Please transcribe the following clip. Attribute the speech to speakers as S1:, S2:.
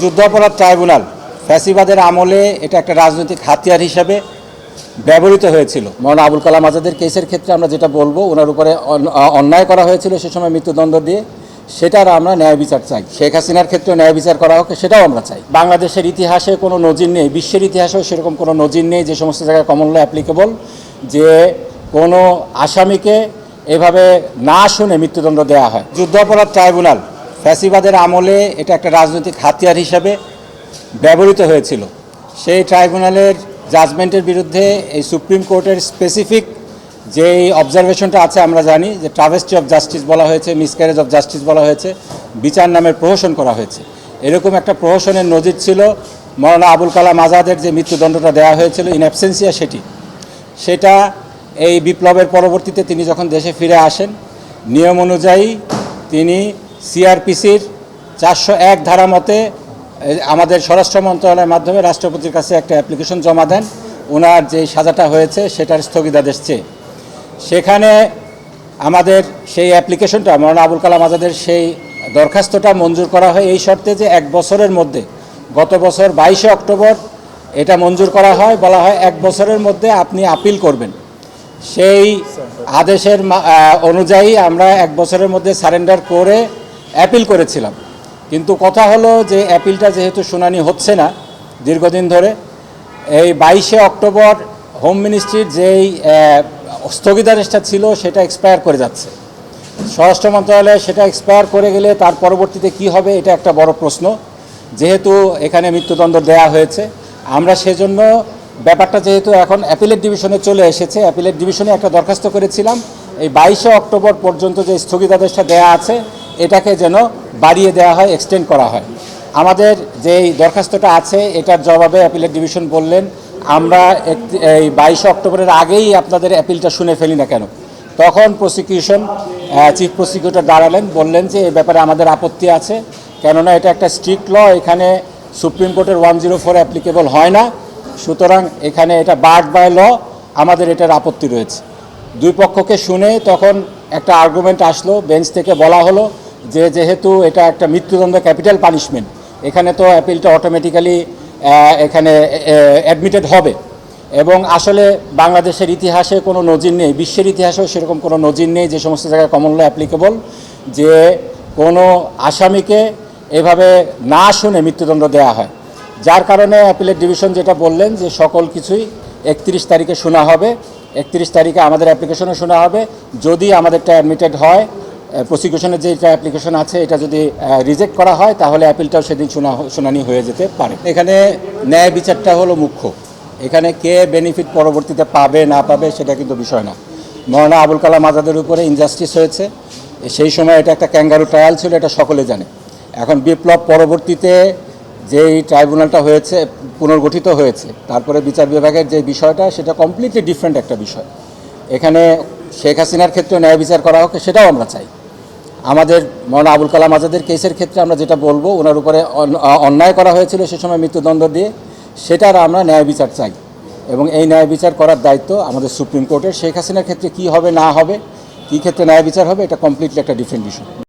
S1: যুদ্ধাপরাধ ট্রাইব্যুনাল ফ্যাসিবাদের আমলে এটা একটা রাজনৈতিক হাতিয়ার হিসেবে ব্যবহৃত হয়েছিল। মৌলানা আবুল কালাম আজাদের কেসের ক্ষেত্রে আমরা যেটা বলবো, ওনার উপরে অন্যায় করা হয়েছিল সে সময় মৃত্যুদণ্ড দিয়ে, সেটার আমরা ন্যায় বিচার চাই। শেখ হাসিনার ক্ষেত্রে ন্যায় বিচার করা হোক, সেটাও আমরা চাই। বাংলাদেশের ইতিহাসে কোনো নজির নেই, বিশ্বের ইতিহাসেও সেরকম কোনো নজির নেই যে সমস্ত জায়গায় কমন ল অ্যাপ্লিকেবল, যে কোনো আসামিকে এভাবে না শুনে মৃত্যুদণ্ড দেওয়া হয়। যুদ্ধাপরাধ ট্রাইব্যুনাল ফ্যাসিবাদের আমলে এটা একটা রাজনৈতিক হাতিয়ার হিসাবে ব্যবহৃত হয়েছিল। সেই ট্রাইব্যুনালের জাজমেন্টের বিরুদ্ধে এই সুপ্রিম কোর্টের স্পেসিফিক যেই অবজারভেশনটা আছে, আমরা জানি যে ট্রাভেস্টি অফ জাস্টিস বলা হয়েছে, মিসক্যারেজ অফ জাস্টিস বলা হয়েছে, বিচার নামের প্রহসন করা হয়েছে। এরকম একটা প্রহসনের নজির ছিল মৌলানা আবুল কালাম আজাদের যে মৃত্যুদণ্ডটা দেওয়া হয়েছিল ইন অ্যাবসেন্সিয়া, সেটা এই বিপ্লবের পরবর্তীতে তিনি যখন দেশে ফিরে আসেন, নিয়ম অনুযায়ী তিনি সিআরপিসির 401 ধারা মতে আমাদের স্বরাষ্ট্র মন্ত্রণালয়ের মাধ্যমে রাষ্ট্রপতির কাছে একটা অ্যাপ্লিকেশন জমা দেন ওনার যে সাজাটা হয়েছে সেটার স্থগিতাদেশ চেয়ে। সেখানে আমাদের সেই অ্যাপ্লিকেশনটা, মৌলানা আবুল কালাম আজাদের সেই দরখাস্তটা মঞ্জুর করা হয় এই শর্তে যে 1 বছরের মধ্যে, গত বছর 22শে অক্টোবর এটা মঞ্জুর করা হয়, বলা হয় 1 বছরের মধ্যে আপনি আপিল করবেন। সেই আদেশের অনুযায়ী আমরা 1 বছরের মধ্যে সারেন্ডার করে অ্যাপিল করেছিলাম। কিন্তু কথা হলো যে অ্যাপিলটা যেহেতু শুনানি হচ্ছে না দীর্ঘদিন ধরে, এই 22শে অক্টোবর হোম মিনিস্ট্রির যেই স্থগিতাদেশটা ছিল সেটা এক্সপায়ার করে যাচ্ছে। স্বরাষ্ট্র মন্ত্রণালয়ে সেটা এক্সপায়ার করে গেলে তার পরবর্তীতে কি হবে, এটা একটা বড় প্রশ্ন। যেহেতু এখানে মৃত্যুদণ্ড দেওয়া হয়েছে, আমরা সেজন্য ব্যাপারটা যেহেতু এখন অ্যাপিলেট ডিভিশনে চলে এসেছে, অ্যাপিলেট ডিভিশনে একটা দরখাস্ত করেছিলাম এই 22শে অক্টোবর পর্যন্ত যে স্থগিতাদেশটা দেওয়া আছে এটাকে যেন বাড়িয়ে দেওয়া হয়, এক্সটেন্ড করা হয়। আমাদের যেই দরখাস্তটা আছে এটার জবাবে অ্যাপিলেট ডিভিশন বললেন, আমরা এই 22শে অক্টোবরের আগেই আপনাদের অ্যাপিলটা শুনে ফেলি না কেন। তখন প্রসিকিউশন চিফ প্রসিকিউটর দাঁড়ালেন, বললেন যে এই ব্যাপারে আমাদের আপত্তি আছে, কেননা এটা একটা স্ট্রিক্ট ল, এখানে সুপ্রিম কোর্টের 104 অ্যাপ্লিকেবল হয় না, সুতরাং এখানে এটা বার্ড বাই ল, আমাদের এটার আপত্তি রয়েছে। দুই পক্ষকে শুনে তখন একটা আর্গুমেন্ট আসলো, বেঞ্চ থেকে বলা হলো যে যেহেতু এটা একটা মৃত্যুদণ্ড ক্যাপিটাল পানিশমেন্ট, এখানে তো অ্যাপিলটা অটোমেটিক্যালি এখানে অ্যাডমিটেড হবে। এবং আসলে বাংলাদেশের ইতিহাসে কোনো নজির নেই, বিশ্বের ইতিহাসেও সেরকম কোনো নজির নেই যে সমস্ত জায়গায় কমন ল অ্যাপ্লিকেবল, যে কোনো আসামিকে এভাবে না শুনে মৃত্যুদণ্ড দেওয়া হয়। যার কারণে অ্যাপিলেট ডিভিশন যেটা বললেন যে সকল কিছুই 31 তারিখে শোনা হবে, 31 তারিখে আমাদের অ্যাপ্লিকেশনও শোনা হবে। যদি আমাদেরটা অ্যাডমিটেড হয়, প্রসিকিউশনের যে অ্যাপ্লিকেশন আছে এটা যদি রিজেক্ট করা হয়, তাহলে অ্যাপিলটাও সেদিন শুনানি হয়ে যেতে পারে। এখানে ন্যায় বিচারটা হলো মুখ্য, এখানে কে বেনিফিট পরবর্তীতে পাবে না পাবে সেটা কিন্তু বিষয় না। মৌলানা আবুল কালাম আজাদের উপরে ইনজাস্টিস হয়েছে, সেই সময় এটা একটা ক্যাঙ্গারু ট্রায়াল ছিল, এটা সকলে জানে। এখন বিপ্লব পরবর্তীতে যেই ট্রাইব্যুনালটা হয়েছে, পুনর্গঠিত হয়েছে, তারপরে বিচার বিভাগের যে বিষয়টা সেটা কমপ্লিটলি ডিফারেন্ট একটা বিষয়। এখানে শেখ হাসিনার ক্ষেত্রে ন্যায় বিচার করা হোক, সেটাও আমরা চাই। আমাদের মৌলানা আবুল কালাম আজাদের কেসের ক্ষেত্রে আমরা যেটা বলবো, ওনার উপরে অন্যায় করা হয়েছিল সে সময় মৃত্যুদণ্ড দিয়ে, সেটার আমরা ন্যায় বিচার চাই। এবং এই ন্যায় বিচার করার দায়িত্ব আমাদের সুপ্রিম কোর্টের। শেখ হাসিনার ক্ষেত্রে কী হবে না হবে, কী ক্ষেত্রে ন্যায় বিচার হবে, এটা কমপ্লিটলি একটা ডিফারেন্ট বিষয়।